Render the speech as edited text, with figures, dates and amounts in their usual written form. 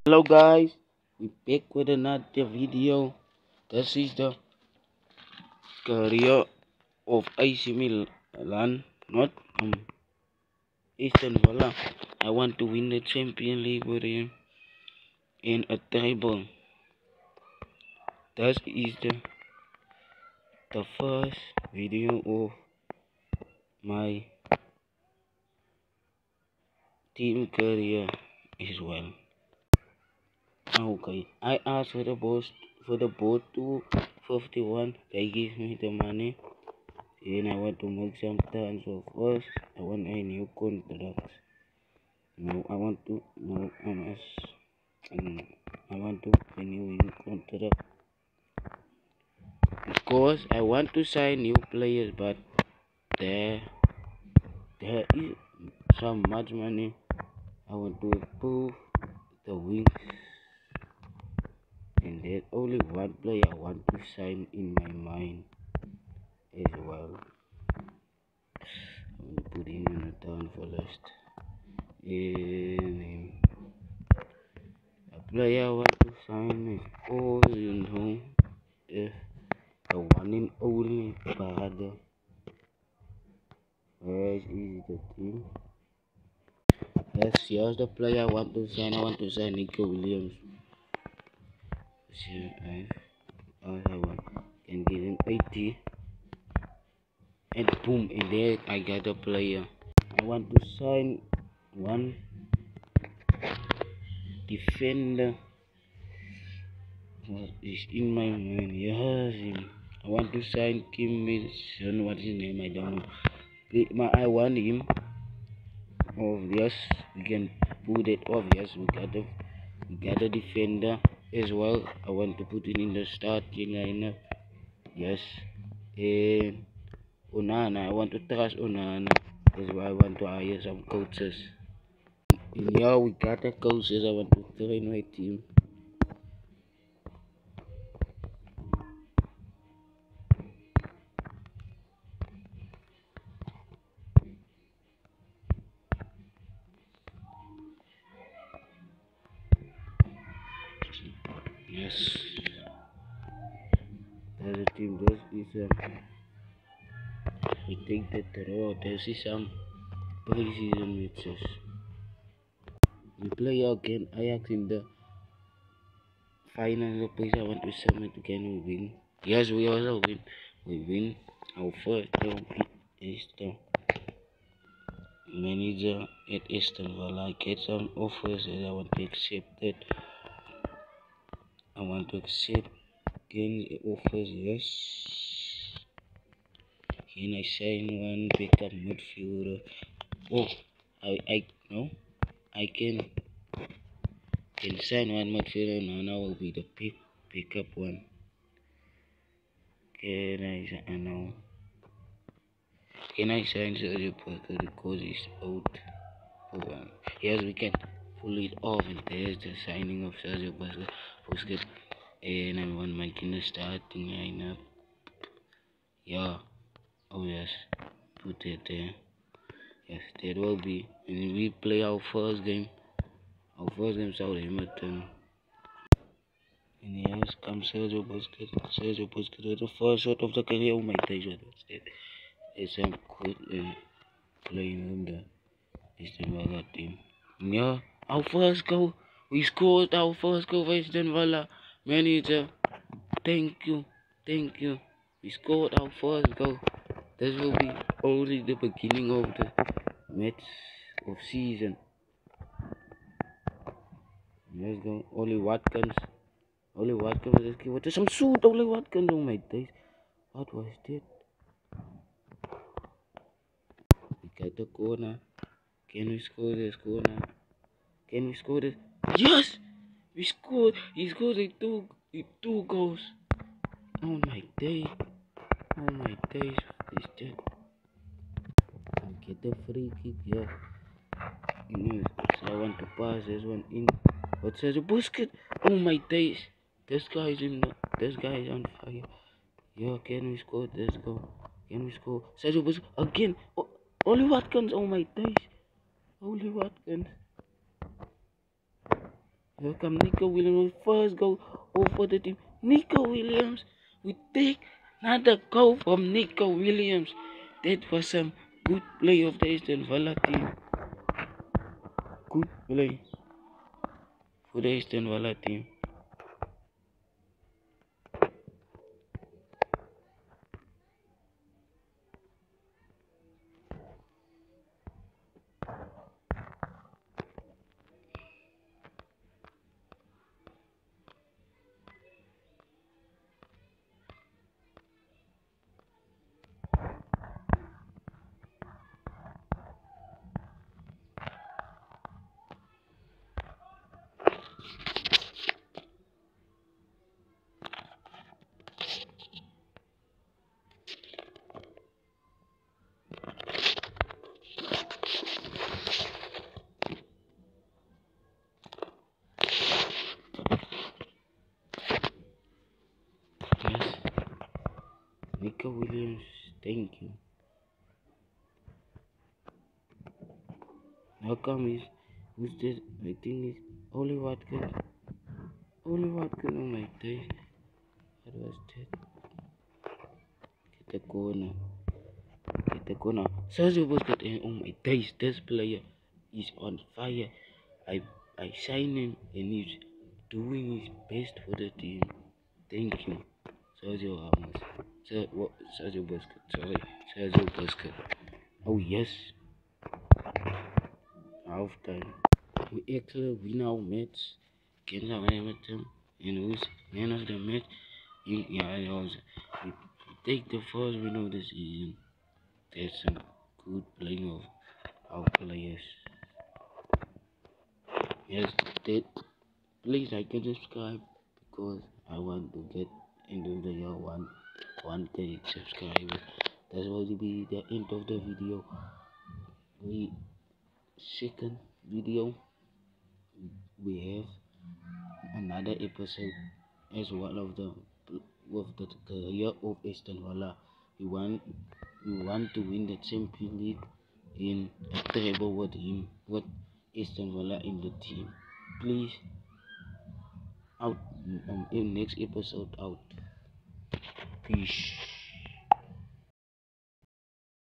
Hello guys, we back with another video. This is the career of AC Milan, not Aston Villa. I want to win the Champions League with him in a treble. This is the first video of my team career as well. Okay, I asked for the boat to 51. They give me the money. And I want to make some turns. So first, I want a new contract. No, I want to no MS. I want to renew new contract because I want to sign new players, but there is so much money. I want to improve the wings, and there's only one player I want to sign in my mind as well. I want to put him in the town for list. And the player I want to sign is all you know, if the one and only Parade. Where is the team? Yes, here's the player I want to sign. I want to sign Nico Williams. So I want can give him 80, and boom, and there I got a player. I want to sign one defender. What is in my mind? Yes, I want to sign Kim Wilson. What's his name? I don't know. I want him. Obvious, we can put it obvious. We got a defender as well. I want to put it in the starting lineup. Yes, and Onana. I want to trust Onana. That's why I want to hire some coaches. And yeah, we got the coaches. I want to train my team. Yes, that's the team. This is we take the draw. This is some pre-season matches. We play again Ajax in the final place. I want to submit again. We win. Yes, we also win. We win. Our first term is the manager at Aston Villa. I get some offers and I want to accept it. I want to accept again the offers. Yes. Can I sign one backup midfielder? Oh, I no. I can sign one midfielder. Now will be the pickup one. Can I know? Can I sign Sergio Busquets because he's out? Yes, we can pull it off, and there's the signing of Sergio Busquets, and I want my kind of starting lineup. Yeah, oh yes, put it there. Yes, that will be, and we play our first game. Southampton. And yes, comes Sergio Busquets. Sergio Busquets, the first shot of the career. Oh my days, what was that? It's a good playing in the Aston Villa team. Yeah, our first goal. We scored our first goal for Aston Villa. Manager, thank you, thank you. We scored our first goal. This will be only the beginning of the match of season. Let's go. Oli Watkins. Oli Watkins. Let's give it some shoot. Oli Watkins. Oh my days. What was that? We got the corner. Can we score this corner? Can we score this? Yes! We scored. He scored two goals. Oh my days. Oh my days. What is that? I get the free kick. Yeah. So I want to pass this one in. What says a Busquets? Oh my days. This guy is on fire. Yeah, can we score? Let's go. Can we score? Sergio Busquets again. Oh, Oli Watkins. Oh my days. Oli Watkins. Here come Nico Williams with first goal over the team. Nico Williams, we take another goal from Nico Williams. That was some good play of the Aston Villa team. Good play for the Aston Villa team. Yes, Nico Williams, thank you. How come who's this? I think it's Oli Watkins. Oli Watkins, oh my days. What was that? Get the corner. Get the corner. Sergio Busquets, and oh my days, this player is on fire. I I sign him and he's doing his best for the team. Thank you, Sergio Ramos. Sergio Busquets. Sorry, Sergio Busquets. Oh yes, half time. We actually win our match against our Everton and who's man of the match. Yeah, we take the first win of the season. That's some good playing of our players. Yes, that please like and subscribe because I want to get into the year 1K subscribers. That's going to be the end of the video. We second video we have another episode as one of the career of Aston Villa. We want to win the Champions League in a treble with Aston Villa in the team. Please out in next episode out. Peace.